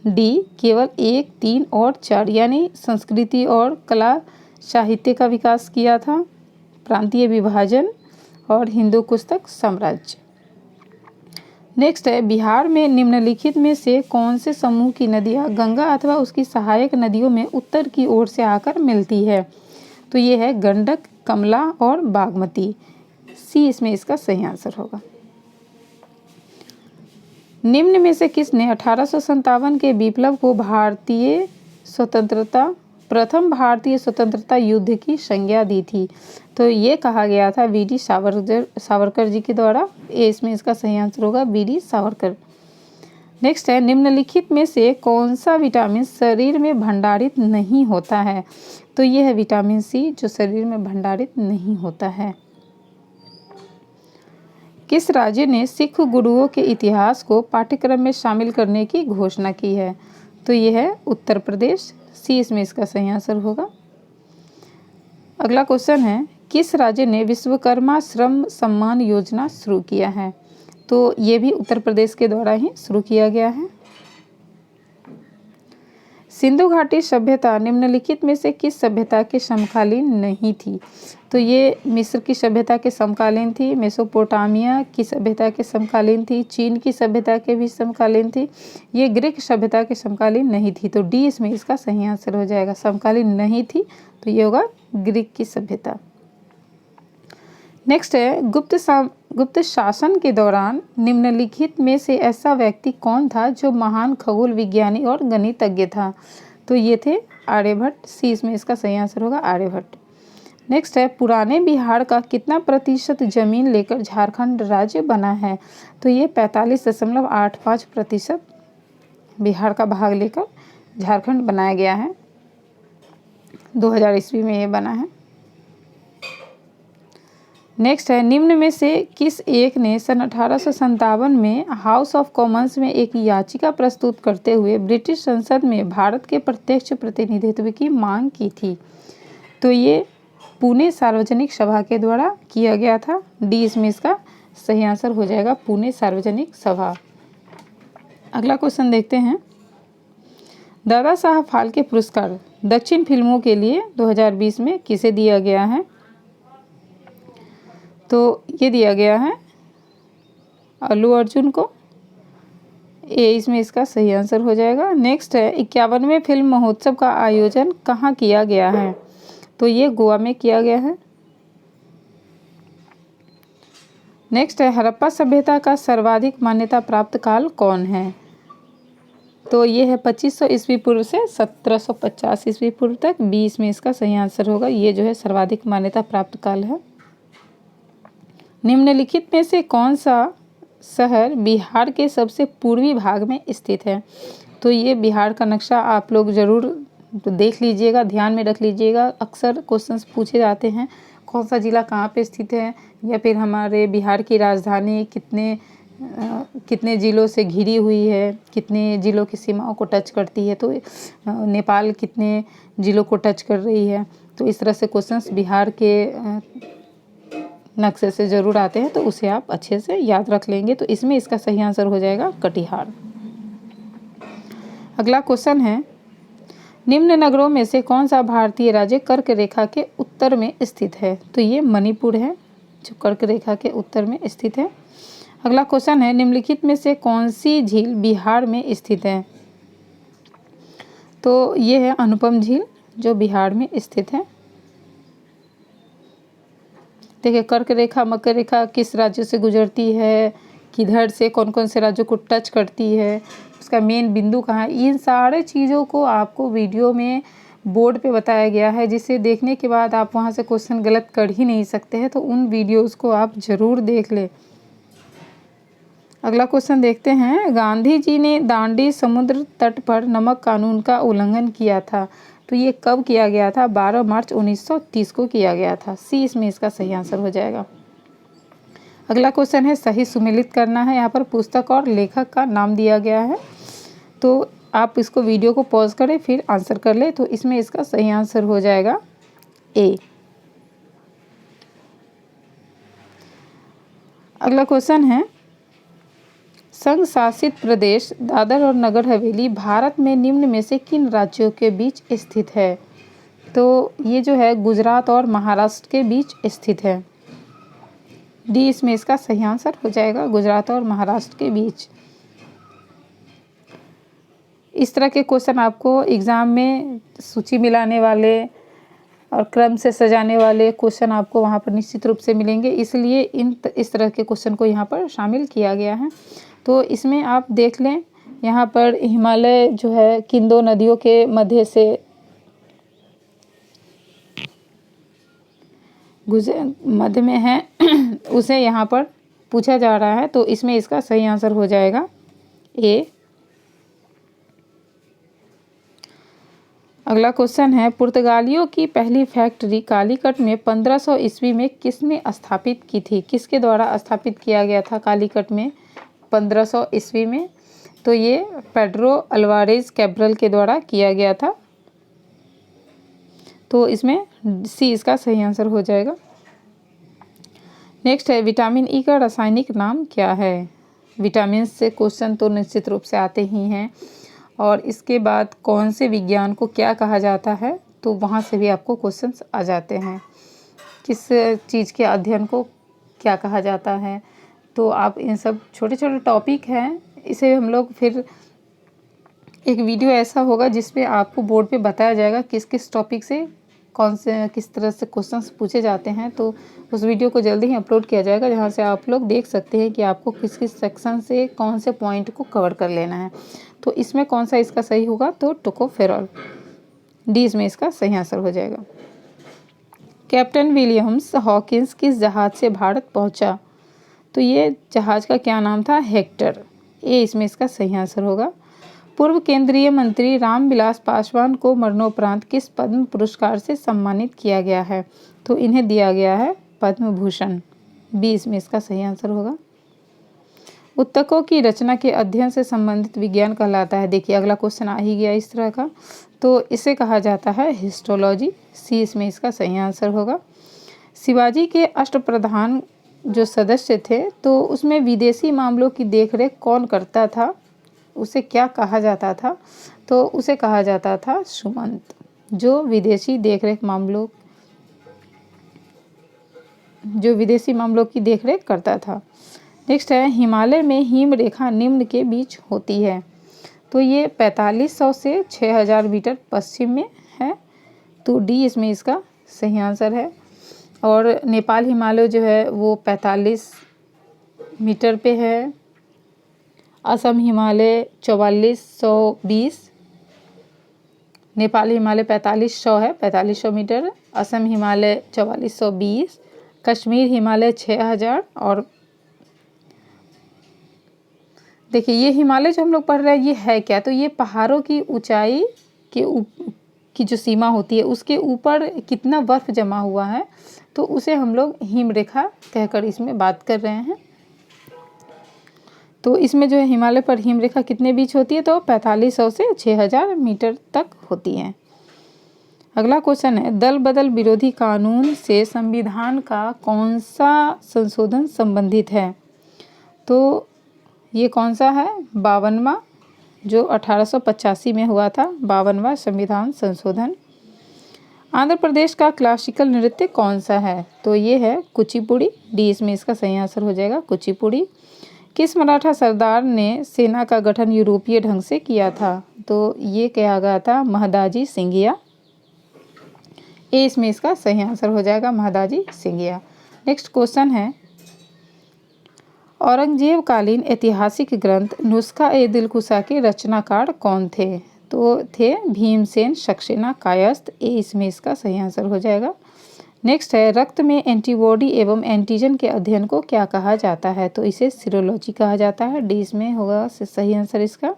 डी, केवल 1, 3 और 4, यानी संस्कृति और कला साहित्य का विकास किया था, प्रांतीय विभाजन और हिंदू कुश साम्राज्य। नेक्स्ट है, बिहार में निम्नलिखित में से कौन से समूह की नदियाँ गंगा अथवा उसकी सहायक नदियों में उत्तर की ओर से आकर मिलती है? तो ये है गंडक, कमला और बागमती। सी इसमें इसका सही आंसर होगा। निम्न में से किसने 1857 के विप्लव को प्रथम भारतीय स्वतंत्रता युद्ध की संज्ञा दी थी? तो ये कहा गया था वीडी सावरकर जी के द्वारा। इसमें इसका सही आंसर होगा वीडी सावरकर। नेक्स्ट है, निम्नलिखित में से कौन सा विटामिन शरीर में भंडारित नहीं होता है? तो ये है विटामिन सी, जो शरीर में भंडारित नहीं होता है। किस राज्य ने सिख गुरुओं के इतिहास को पाठ्यक्रम में शामिल करने की घोषणा की है? तो ये है उत्तर प्रदेश। सी इसमें इसका सही आंसर होगा। अगला क्वेश्चन है, किस राज्य ने विश्वकर्मा श्रम सम्मान योजना शुरू किया है? तो ये भी उत्तर प्रदेश के द्वारा ही शुरू किया गया है। सिंधु घाटी सभ्यता निम्नलिखित में से किस सभ्यता के समकालीन नहीं थी? तो ये मिस्र की सभ्यता के समकालीन थी, मेसोपोटामिया की सभ्यता के समकालीन थी, चीन की सभ्यता के भी समकालीन थी, ये ग्रीक सभ्यता के समकालीन नहीं थी। तो डी इसमें इसका सही आंसर हो जाएगा। समकालीन नहीं थी तो ये होगा ग्रीक की सभ्यता। नेक्स्ट है, गुप्त शासन के दौरान निम्नलिखित में से ऐसा व्यक्ति कौन था जो महान खगोल विज्ञानी और गणितज्ञ था? तो ये थे आर्यभट्ट। सी इसमें इसका सही आंसर होगा आर्यभट्ट। नेक्स्ट है, पुराने बिहार का कितना प्रतिशत जमीन लेकर झारखंड राज्य बना है? तो ये 45.85% बिहार का भाग लेकर झारखंड बनाया गया है। 2000 ईस्वी में ये बना है। नेक्स्ट है, निम्न में से किस एक ने सन 1857 में हाउस ऑफ कॉमन्स में एक याचिका प्रस्तुत करते हुए ब्रिटिश संसद में भारत के प्रत्यक्ष प्रतिनिधित्व की मांग की थी? तो ये पुणे सार्वजनिक सभा के द्वारा किया गया था। डी इसमें इसका सही आंसर हो जाएगा, पुणे सार्वजनिक सभा। अगला क्वेश्चन देखते हैं, दादा साहब फाल्के पुरस्कार दक्षिण फिल्मों के लिए 2020 में किसे दिया गया है? तो ये दिया गया है अल्लू अर्जुन को। ए इसमें इसका सही आंसर हो जाएगा। नेक्स्ट है, 51वें फिल्म महोत्सव का आयोजन कहाँ किया गया है? तो ये गोवा में किया गया है। नेक्स्ट है, हड़प्पा सभ्यता का सर्वाधिक मान्यता प्राप्त काल कौन है? तो ये है 2500 ईस्वी पूर्व से 1750 ईस्वी पूर्व तक। बी इसमें इसका सही आंसर होगा। ये जो है सर्वाधिक मान्यता प्राप्त काल है। निम्नलिखित में से कौन सा शहर बिहार के सबसे पूर्वी भाग में स्थित है? तो ये बिहार का नक्शा आप लोग ज़रूर देख लीजिएगा, ध्यान में रख लीजिएगा। अक्सर क्वेश्चंस पूछे जाते हैं कौन सा ज़िला कहाँ पे स्थित है, या फिर हमारे बिहार की राजधानी कितने ज़िलों से घिरी हुई है, कितने ज़िलों की सीमाओं को टच करती है, तो नेपाल कितने ज़िलों को टच कर रही है। तो इस तरह से क्वेश्चंस बिहार के नक्शे से ज़रूर आते हैं, तो उसे आप अच्छे से याद रख लेंगे। तो इसमें इसका सही आंसर हो जाएगा कटिहार। अगला क्वेश्चन है, निम्न नगरों में से कौन सा भारतीय राज्य कर्क रेखा के उत्तर में स्थित है? तो ये मणिपुर है। जो कर्क रेखा के उत्तर में स्थित है। अगला क्वेश्चन है, निम्नलिखित में से कौन सी झील बिहार में स्थित है? तो ये है अनुपम झील जो बिहार में स्थित है। देखिए कर्क रेखा मकर रेखा किस राज्य से गुजरती है, किधर से कौन कौन से राज्यों को टच करती है, उसका मेन बिंदु कहाँ है, इन सारे चीज़ों को आपको वीडियो में बोर्ड पे बताया गया है, जिसे देखने के बाद आप वहाँ से क्वेश्चन गलत कर ही नहीं सकते हैं। तो उन वीडियोज़ को आप ज़रूर देख लें। अगला क्वेश्चन देखते हैं, गांधी जी ने दांडी समुद्र तट पर नमक कानून का उल्लंघन किया था, तो ये कब किया गया था? 12 मार्च 1930 को किया गया था। सी इसमें इसका सही आंसर हो जाएगा। अगला क्वेश्चन है, सही सुमेलित करना है। यहाँ पर पुस्तक और लेखक का नाम दिया गया है, तो आप इसको वीडियो को पॉज करें फिर आंसर कर ले। तो इसमें इसका सही आंसर हो जाएगा ए। अगला क्वेश्चन है, संघ शासित प्रदेश दादर और नगर हवेली भारत में निम्न में से किन राज्यों के बीच स्थित है? तो ये जो है गुजरात और महाराष्ट्र के बीच स्थित है। डी इसमें इसका सही आंसर हो जाएगा, गुजरात और महाराष्ट्र के बीच। इस तरह के क्वेश्चन आपको एग्ज़ाम में सूची मिलाने वाले और क्रम से सजाने वाले क्वेश्चन आपको वहाँ पर निश्चित रूप से मिलेंगे, इसलिए इस तरह के क्वेश्चन को यहाँ पर शामिल किया गया है। तो इसमें आप देख लें, यहाँ पर हिमालय जो है किन दो नदियों के मध्य से मध्य में है उसे यहाँ पर पूछा जा रहा है। तो इसमें इसका सही आंसर हो जाएगा ए। अगला क्वेश्चन है, पुर्तगालियों की पहली फैक्ट्री कालीकट में 1500 ईस्वी में किसने स्थापित की थी? किसके द्वारा स्थापित किया गया था कालीकट में 1500 ईस्वी में? तो ये पेड्रो अल्वारेज कैब्रल के द्वारा किया गया था। तो इसमें सी इसका सही आंसर हो जाएगा। नेक्स्ट है, विटामिन ई का रासायनिक नाम क्या है? विटामिन से क्वेश्चन तो निश्चित रूप से आते ही हैं, और इसके बाद कौन से विज्ञान को क्या कहा जाता है, तो वहाँ से भी आपको क्वेश्चंस आ जाते हैं। किस चीज़ के अध्ययन को क्या कहा जाता है, तो आप इन सब छोटे छोटे टॉपिक हैं, इसे हम लोग फिर एक वीडियो ऐसा होगा जिसमें आपको बोर्ड पे बताया जाएगा किस किस टॉपिक से कौन से किस तरह से क्वेश्चंस पूछे जाते हैं। तो उस वीडियो को जल्दी ही अपलोड किया जाएगा, जहाँ से आप लोग देख सकते हैं कि आपको किस किस सेक्शन से कौन से पॉइंट को कवर कर लेना है। तो इसमें कौन सा इसका सही होगा? तो टोकोफेरॉल, डी इसमें इसका सही आंसर हो जाएगा। कैप्टन विलियम्स हॉकिंस किस जहाज़ से भारत पहुंचा? तो ये जहाज़ का क्या नाम था? हेक्टर, ए इसमें इसका सही आंसर होगा। पूर्व केंद्रीय मंत्री रामविलास पासवान को मरणोपरांत किस पद्म पुरस्कार से सम्मानित किया गया है? तो इन्हें दिया गया है पद्म भूषण, बी इसमें इसका सही आंसर होगा। उत्तकों की रचना के अध्ययन से संबंधित विज्ञान कहलाता है। देखिए अगला क्वेश्चन आ ही गया इस तरह का, तो इसे कहा जाता है हिस्टोलॉजी, सी इसमें इसका सही आंसर होगा। शिवाजी के अष्टप्रधान जो सदस्य थे, तो उसमें विदेशी मामलों की देखरेख कौन करता था? उसे क्या कहा जाता था? तो उसे कहा जाता था सुमंत, जो विदेशी मामलों की देखरेख करता था। नेक्स्ट है, हिमालय में हिम रेखा निम्न के बीच होती है। तो ये 4500 से 6000 मीटर पश्चिम में है, तो डी इसमें इसका सही आंसर है। और नेपाल हिमालय जो है वो 45 मीटर पे है। असम हिमालय 4420, नेपाल हिमालय 4500 है, 4500 मीटर। असम हिमालय 4420, कश्मीर हिमालय 6000। और देखिए ये हिमालय जो हम लोग पढ़ रहे हैं ये है क्या? तो ये पहाड़ों की ऊंचाई की जो सीमा होती है उसके ऊपर कितना बर्फ जमा हुआ है, तो उसे हम लोग हिम रेखा कहकर इसमें बात कर रहे हैं। तो इसमें जो है हिमालय पर हिम रेखा कितने बीच होती है? तो 4500 से 6000 मीटर तक होती है। अगला क्वेश्चन है, दल बदल विरोधी कानून से संविधान का कौन सा संशोधन संबंधित है? तो ये कौन सा है? 52वां, जो 1885 में हुआ था, 52वां संविधान संशोधन। आंध्र प्रदेश का क्लासिकल नृत्य कौन सा है? तो ये है कुचिपुड़ी। डी इसमें इसका सही आंसर हो जाएगा, कुचिपुड़ी। किस मराठा सरदार ने सेना का गठन यूरोपीय ढंग से किया था? तो ये किया गया था महादाजी सिंधिया। ए इसमें इसका सही आंसर हो जाएगा, महादाजी सिंधिया। नेक्स्ट क्वेश्चन है, औरंगजेब कालीन ऐतिहासिक ग्रंथ नुस्खा ए दिलकुशा के रचनाकार कौन थे? तो थे भीमसेन सक्सेना कायस्थ। ए इसमें इसका सही आंसर हो जाएगा। नेक्स्ट है, रक्त में एंटीबॉडी एवं एंटीजन के अध्ययन को क्या कहा जाता है? तो इसे सीरोलॉजी कहा जाता है। डी इसमें होगा सही आंसर इसका।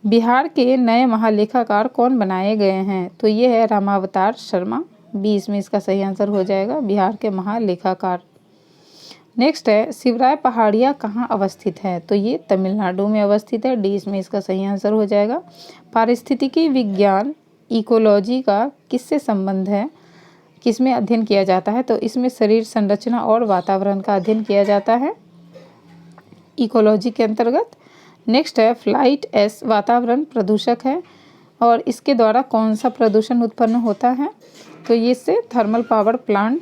बिहार के नए महालेखाकार कौन बनाए गए हैं? तो ये है रामावतार शर्मा। बी इसमें इसका सही आंसर हो जाएगा, बिहार के महालेखाकार। नेक्स्ट है, शिवराय पहाड़िया कहाँ अवस्थित है? तो ये तमिलनाडु में अवस्थित है। डी इसमें इसका सही आंसर हो जाएगा। पारिस्थितिकी विज्ञान इकोलॉजी का किससे संबंध है, किसमें अध्ययन किया जाता है? तो इसमें शरीर संरचना और वातावरण का अध्ययन किया जाता है इकोलॉजी के अंतर्गत। नेक्स्ट है, फ्लाइट एस वातावरण प्रदूषक है और इसके द्वारा कौन सा प्रदूषण उत्पन्न होता है? तो ये इससे थर्मल पावर प्लांट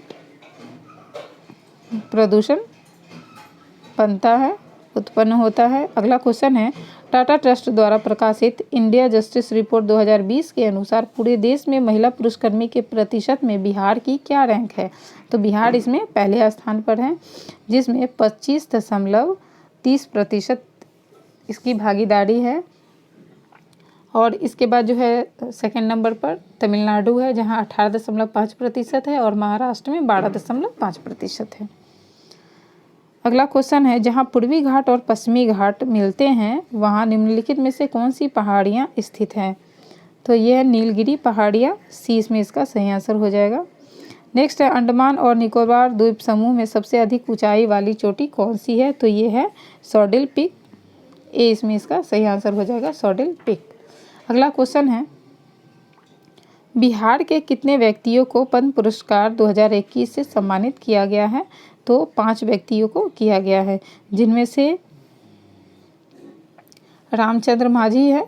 प्रदूषण बनता है, उत्पन्न होता है। अगला क्वेश्चन है, टाटा ट्रस्ट द्वारा प्रकाशित इंडिया जस्टिस रिपोर्ट 2020 के अनुसार पूरे देश में महिला पुरुषकर्मी के प्रतिशत में बिहार की क्या रैंक है? तो बिहार इसमें पहले स्थान पर है, जिसमें 25.30% इसकी भागीदारी है। और इसके बाद जो है सेकंड नंबर पर तमिलनाडु है, जहां 18.5% है, और महाराष्ट्र में 12.5% है। अगला क्वेश्चन है, जहां पूर्वी घाट और पश्चिमी घाट मिलते हैं वहां निम्नलिखित में से कौन सी पहाड़ियां स्थित हैं? तो यह है नीलगिरी पहाड़ियां। सी इसमें इसका सही आंसर हो जाएगा। नेक्स्ट है, अंडमान और निकोबार द्वीप समूह में सबसे अधिक ऊंचाई वाली चोटी कौन सी है? तो ये है सॉडिल पीक। ए इसमें इसका सही आंसर हो जाएगा, सॉडिल पीक। अगला क्वेश्चन है, बिहार के कितने व्यक्तियों को पद्म पुरस्कार 2021 से सम्मानित किया गया है? तो 5 व्यक्तियों को किया गया है, जिनमें से रामचंद्र माझी है,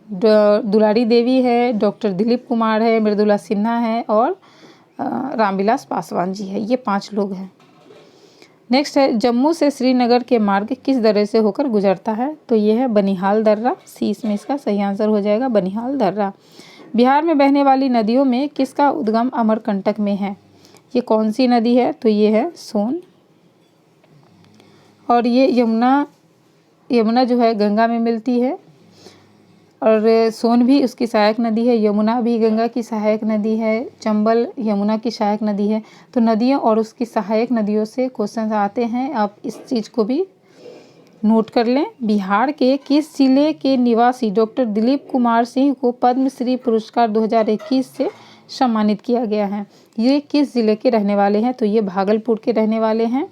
दुलारी देवी है, डॉक्टर दिलीप कुमार है, मृदुला सिन्हा है और रामविलास पासवान जी है। ये 5 लोग हैं। नेक्स्ट है, जम्मू से श्रीनगर के मार्ग किस दर्रे से होकर गुजरता है? तो ये है बनिहाल दर्रा। सी इसमें इसका सही आंसर हो जाएगा, बनिहाल दर्रा। बिहार में बहने वाली नदियों में किसका उद्गम अमरकंटक में है? ये कौन सी नदी है? तो ये है सोन। और ये यमुना जो है गंगा में मिलती है, और सोन भी उसकी सहायक नदी है, यमुना भी गंगा की सहायक नदी है, चंबल यमुना की सहायक नदी है। तो नदियों और उसकी सहायक नदियों से क्वेश्चन आते हैं, आप इस चीज़ को भी नोट कर लें। बिहार के किस जिले के निवासी डॉक्टर दिलीप कुमार सिंह को पद्मश्री पुरस्कार 2021 से सम्मानित किया गया है? ये किस जिले के रहने वाले हैं? तो ये भागलपुर के रहने वाले हैं।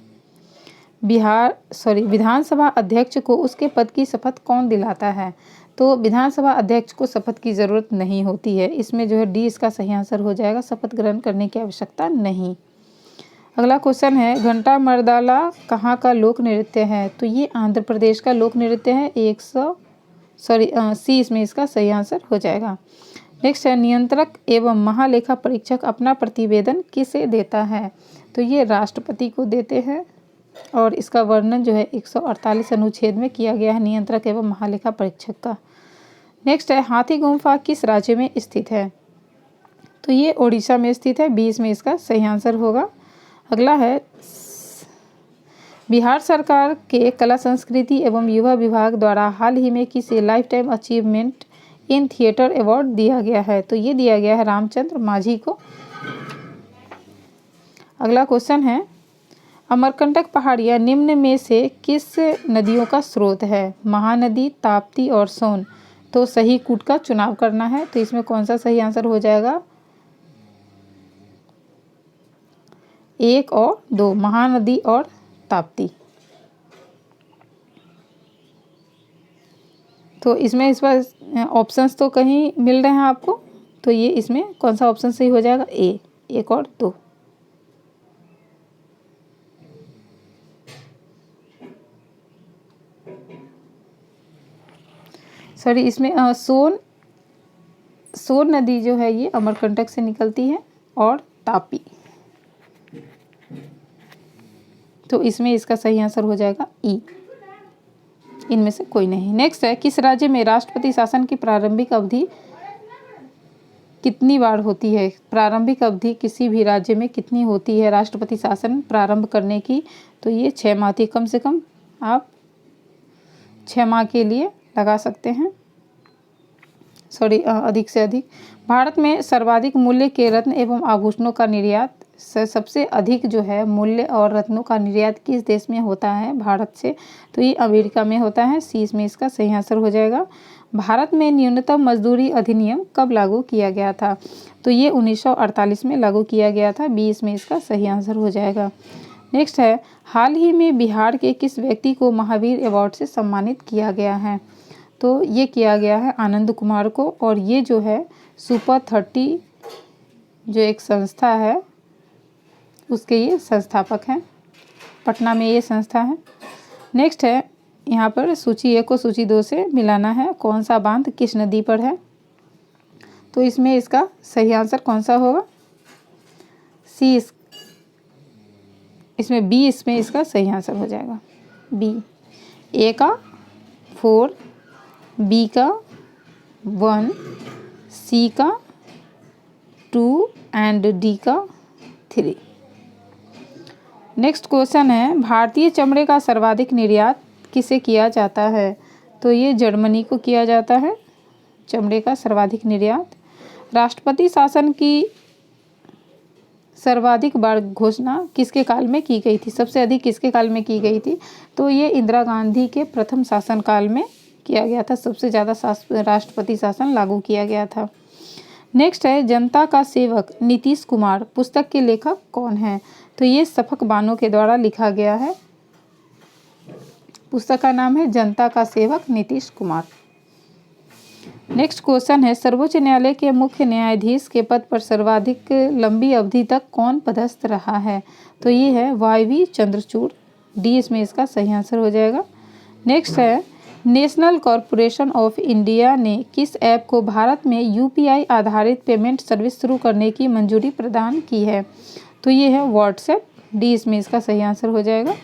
विधानसभा अध्यक्ष को उसके पद की शपथ कौन दिलाता है? तो विधानसभा अध्यक्ष को शपथ की ज़रूरत नहीं होती है। इसमें जो है डी इसका सही आंसर हो जाएगा, शपथ ग्रहण करने की आवश्यकता नहीं। अगला क्वेश्चन है, घंटा मर्दाला कहाँ का लोक नृत्य है? तो ये आंध्र प्रदेश का लोक नृत्य है। सी इसमें इसका सही आंसर हो जाएगा। नेक्स्ट है, नियंत्रक एवं महालेखा परीक्षक अपना प्रतिवेदन किसे देता है? तो ये राष्ट्रपति को देते हैं, और इसका वर्णन जो है 148 अनुच्छेद में किया गया है, नियंत्रक एवं महालेखा परीक्षक का। नेक्स्ट है, हाथी गुम्फा किस राज्य में स्थित है? तो ये ओडिशा में स्थित है। बी इसमें इसका सही आंसर होगा। अगला है, बिहार सरकार के कला संस्कृति एवं युवा विभाग द्वारा हाल ही में किसे life time achievement in theatre award दिया गया है? तो ये दिया गया है रामचंद्र माझी को। अगला क्वेश्चन है, अमरकंटक पहाड़ियाँ निम्न में से किस नदियों का स्रोत है? महानदी, ताप्ती और सोन। तो सही कूट का चुनाव करना है। तो इसमें कौन सा सही आंसर हो जाएगा? 1 और 2, महानदी और ताप्ती। तो इसमें इस बार ऑप्शंस तो कहीं मिल रहे हैं आपको, तो ये इसमें कौन सा ऑप्शन सही हो जाएगा? ए, 1 और 2। इसमें सोन सोन नदी जो है ये अमरकंटक से निकलती है, और तापी। तो इसमें इसका सही आंसर हो जाएगा ई, इनमें से कोई नहीं। नेक्स्ट है, किस राज्य में राष्ट्रपति शासन की प्रारंभिक अवधि कितनी बार होती है? प्रारंभिक अवधि किसी भी राज्य में कितनी होती है राष्ट्रपति शासन प्रारंभ करने की? तो ये 6 माह थी। कम से कम आप 6 माह के लिए लगा सकते हैं, अधिक से अधिक। भारत में सर्वाधिक मूल्य के रत्न एवं आभूषणों का निर्यात, सबसे अधिक जो है मूल्य और रत्नों का निर्यात किस देश में होता है भारत से? तो ये अमेरिका में होता है। सी इसमें इसका सही आंसर हो जाएगा। भारत में न्यूनतम मजदूरी अधिनियम कब लागू किया गया था? तो ये 1948 में लागू किया गया था। बी इसमें इसका सही आंसर हो जाएगा। नेक्स्ट है, हाल ही में बिहार के किस व्यक्ति को महावीर अवार्ड से सम्मानित किया गया है? तो ये किया गया है आनंद कुमार को, और ये जो है सुपर 30 जो एक संस्था है उसके ये संस्थापक हैं। पटना में ये संस्था है। नेक्स्ट है, यहाँ पर सूची 1 को सूची 2 से मिलाना है। कौन सा बांध किस नदी पर है? तो इसमें इसका सही आंसर कौन सा होगा? सी। इसमें बी इसमें इसका सही आंसर हो जाएगा। बी। ए का 4, बी का 1, सी का 2 एंड डी का 3। नेक्स्ट क्वेश्चन है, भारतीय चमड़े का सर्वाधिक निर्यात किसे किया जाता है? तो ये जर्मनी को किया जाता है चमड़े का सर्वाधिक निर्यात। राष्ट्रपति शासन की सर्वाधिक बार घोषणा किसके काल में की गई थी? सबसे अधिक किसके काल में की गई थी? तो ये इंदिरा गांधी के प्रथम शासनकाल में किया गया था। सबसे ज़्यादा राष्ट्रपति शासन लागू किया गया था। नेक्स्ट है, जनता का सेवक नीतीश कुमार पुस्तक के लेखक कौन है? तो ये सफक बानो के द्वारा लिखा गया है। पुस्तक का नाम है जनता का सेवक नीतीश कुमार। नेक्स्ट क्वेश्चन है, सर्वोच्च न्यायालय के मुख्य न्यायाधीश के पद पर सर्वाधिक लंबी अवधि तक कौन पदस्थ रहा है? तो ये है वाई.वी. चंद्रचूड़। डी इसमें इसका सही आंसर हो जाएगा। नेक्स्ट है, नेशनल कॉरपोरेशन ऑफ इंडिया ने किस ऐप को भारत में यूपीआई आधारित पेमेंट सर्विस शुरू करने की मंजूरी प्रदान की है? तो ये है व्हाट्सएप। डी इसमें इसका सही आंसर हो जाएगा।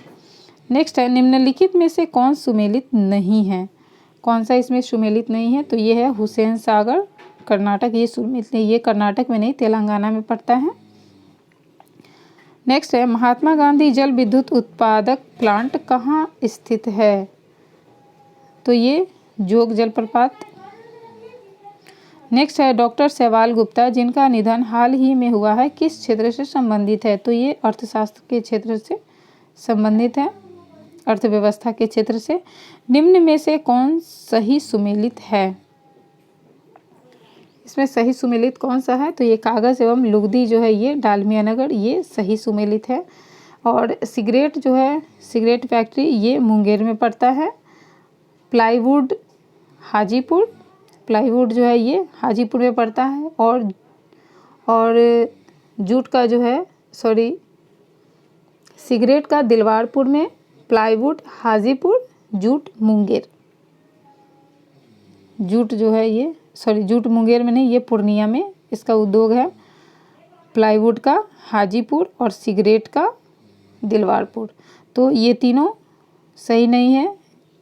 नेक्स्ट है, निम्नलिखित में से कौन सुमेलित नहीं है? कौन सा इसमें सुमेलित नहीं है? तो ये है हुसैन सागर, कर्नाटक। ये सुमेलित नहीं, ये कर्नाटक में नहीं, तेलंगाना में पड़ता है। नेक्स्ट है, महात्मा गांधी जल विद्युत उत्पादक प्लांट कहाँ स्थित है? तो ये जोग जलप्रपात। नेक्स्ट है, डॉक्टर सवाल गुप्ता जिनका निधन हाल ही में हुआ है किस क्षेत्र से संबंधित है? तो ये अर्थशास्त्र के क्षेत्र से संबंधित है, अर्थव्यवस्था के क्षेत्र से। निम्न में से कौन सही सुमेलित है? इसमें सही सुमेलित कौन सा है? तो ये कागज़ एवं लुगदी जो है ये डालमिया नगर, ये सही सुमेलित है। और सिगरेट जो है, सिगरेट फैक्ट्री, ये मुंगेर में पड़ता है। प्लाईवुड हाजीपुर, प्लाईवुड जो है ये हाजीपुर में पड़ता है। और जूट का जो है सिगरेट का दिलवारपुर में, plywood Hajipur, jute Munger. Jute जो है ये जूट मुंगेर में नहीं, ये पूर्णिया में इसका उद्योग है। प्लाईवुड का हाजीपुर और सिगरेट का दिलवारपुर। तो ये तीनों सही नहीं है।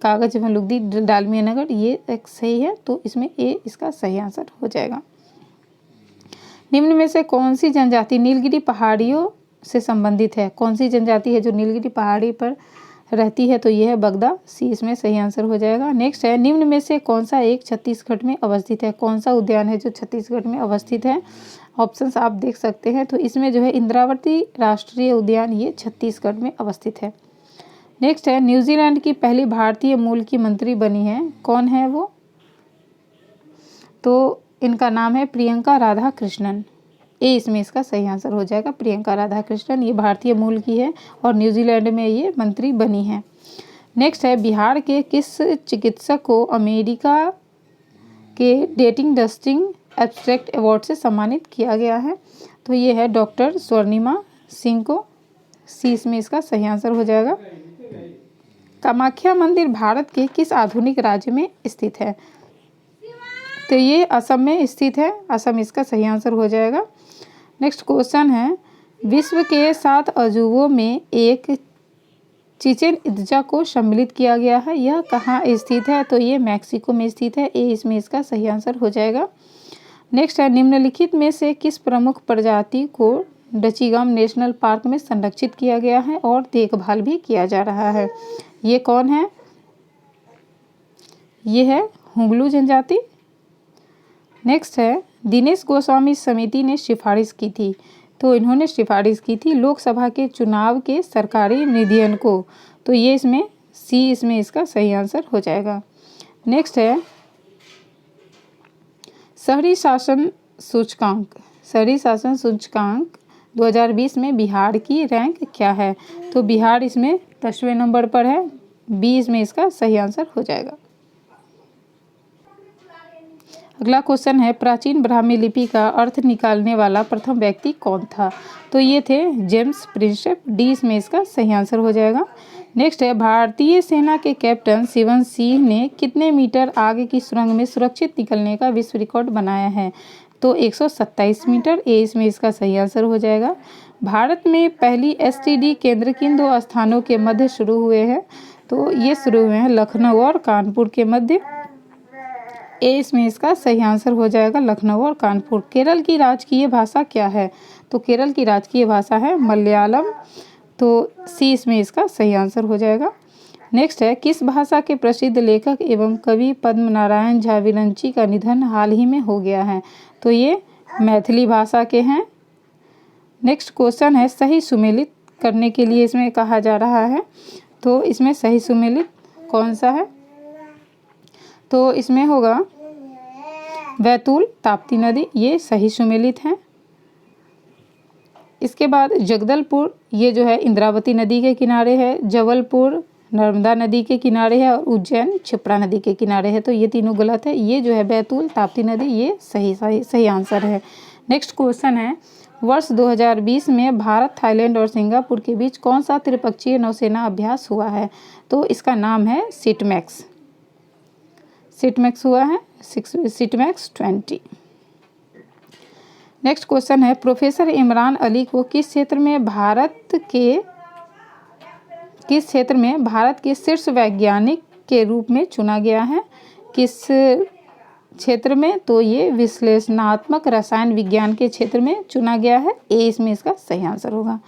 कागज एवं लुगदी डालमिया नगर ये एक सही है, तो इसमें ए इसका सही आंसर हो जाएगा। निम्न में से कौन सी जनजाति नीलगिरी पहाड़ियों से संबंधित है? कौन सी जनजाति है जो नीलगिरी पहाड़ी पर रहती है? तो ये है बगदा। सी इसमें सही आंसर हो जाएगा। नेक्स्ट है, निम्न में से कौन सा एक छत्तीसगढ़ में अवस्थित है? कौन सा उद्यान है जो छत्तीसगढ़ में अवस्थित है? ऑप्शंस आप देख सकते हैं। तो इसमें जो है इंद्रावती राष्ट्रीय उद्यान, ये छत्तीसगढ़ में अवस्थित है। नेक्स्ट है, न्यूजीलैंड की पहली भारतीय मूल की मंत्री बनी है, कौन है वो? तो इनका नाम है प्रियंका राधा कृष्णन। ए इसमें इसका सही आंसर हो जाएगा। प्रियंका राधा कृष्णन ये भारतीय मूल की है और न्यूजीलैंड में ये मंत्री बनी है। नेक्स्ट है, बिहार के किस चिकित्सक को अमेरिका के डेटिंग डस्टिंग एब्स्ट्रैक्ट अवार्ड से सम्मानित किया गया है? तो ये है डॉक्टर स्वर्णिमा सिंह को। सी इसमें इसका सही आंसर हो जाएगा। कामाख्या मंदिर भारत के किस आधुनिक राज्य में स्थित है? तो ये असम में स्थित है, असम इसका सही आंसर हो जाएगा। नेक्स्ट क्वेश्चन है, विश्व के 7 अजूबों में एक चिचेन इत्जा को सम्मिलित किया गया है, यह कहाँ स्थित है? तो ये मैक्सिको में स्थित है, ए इसमें इसका सही आंसर हो जाएगा। नेक्स्ट है, निम्नलिखित में से किस प्रमुख प्रजाति को डचीगाम नेशनल पार्क में संरक्षित किया गया है और देखभाल भी किया जा रहा है? ये कौन है? ये है हुंगलू जनजाति। नेक्स्ट है, दिनेश गोस्वामी समिति ने सिफारिश की थी, तो इन्होंने सिफारिश की थी लोकसभा के चुनाव के सरकारी निधियन को, तो ये इसमें सी इसमें इसका सही आंसर हो जाएगा। नेक्स्ट है, शहरी शासन सूचकांक 2020 में बिहार की रैंक क्या है? तो बिहार इसमें 10वें नंबर पर है, बी इसमें इसका सही आंसर हो जाएगा। अगला क्वेश्चन है, प्राचीन ब्राह्मी लिपि का अर्थ निकालने वाला प्रथम व्यक्ति कौन था? तो ये थे जेम्स प्रिंसेप, डी इसमें इसका सही आंसर हो जाएगा। नेक्स्ट है, भारतीय सेना के कैप्टन शिवन सिंह ने कितने मीटर आग की सुरंग में सुरक्षित निकलने का विश्व रिकॉर्ड बनाया है? तो 127 मीटर, ए इसमें इसका सही आंसर हो जाएगा। भारत में पहली एसटीडी केंद्र किन 2 स्थानों के मध्य शुरू हुए हैं? तो ये शुरू हुए हैं लखनऊ और कानपुर के मध्य, ए इसमें इसका सही आंसर हो जाएगा, लखनऊ और कानपुर। केरल की राजकीय भाषा क्या है? तो केरल की राजकीय भाषा है मलयालम, तो सी इसमें इसका सही आंसर हो जाएगा। नेक्स्ट है, किस भाषा के प्रसिद्ध लेखक एवं कवि पद्म नारायण झा विरंची का निधन हाल ही में हो गया है? तो ये मैथिली भाषा के हैं। नेक्स्ट क्वेश्चन है, सही सुमेलित करने के लिए इसमें कहा जा रहा है, तो इसमें सही सुमेलित कौन सा है? तो इसमें होगा बैतूल ताप्ती नदी, ये सही सुमेलित हैं। इसके बाद जगदलपुर, ये जो है इंद्रावती नदी के किनारे है, जबलपुर नर्मदा नदी के किनारे है और उज्जैन क्षिप्रा नदी के किनारे है, तो ये तीनों गलत है। ये जो है बैतूल ताप्ती नदी, ये सही आंसर है। नेक्स्ट क्वेश्चन है, वर्ष 2020 में भारत, थाईलैंड और सिंगापुर के बीच कौन सा त्रिपक्षीय नौसेना अभ्यास हुआ है? तो इसका नाम है सिटमैक्स हुआ है, सिटमैक्स 20। नेक्स्ट क्वेश्चन है, प्रोफेसर इमरान अली को किस क्षेत्र में भारत के शीर्ष वैज्ञानिक के रूप में चुना गया है? किस क्षेत्र में? तो ये विश्लेषणात्मक रसायन विज्ञान के क्षेत्र में चुना गया है, ए इसमें इसका सही आंसर होगा।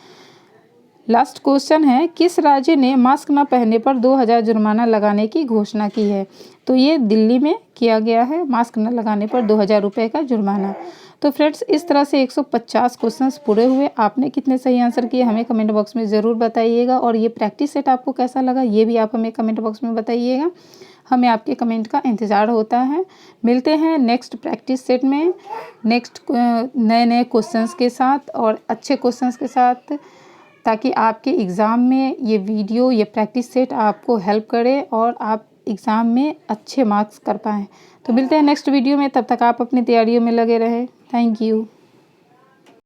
लास्ट क्वेश्चन है, किस राज्य ने मास्क न पहनने पर 2000 जुर्माना लगाने की घोषणा की है? तो ये दिल्ली में किया गया है, मास्क न लगाने पर 2000 रुपये का जुर्माना। तो फ्रेंड्स, इस तरह से 150 क्वेश्चंस पूरे हुए। आपने कितने सही आंसर किए हमें कमेंट बॉक्स में ज़रूर बताइएगा, और ये प्रैक्टिस सेट आपको कैसा लगा ये भी आप हमें कमेंट बॉक्स में बताइएगा। हमें आपके कमेंट का इंतज़ार होता है। मिलते हैं नेक्स्ट प्रैक्टिस सेट में, नेक्स्ट नए क्वेश्चंस के साथ और अच्छे क्वेश्चंस के साथ, ताकि आपके एग्ज़ाम में ये वीडियो, ये प्रैक्टिस सेट आपको हेल्प करे और आप एग्ज़ाम में अच्छे मार्क्स कर पाएँ। तो मिलते हैं नेक्स्ट वीडियो में, तब तक आप अपनी तैयारियों में लगे रहें। Thank you.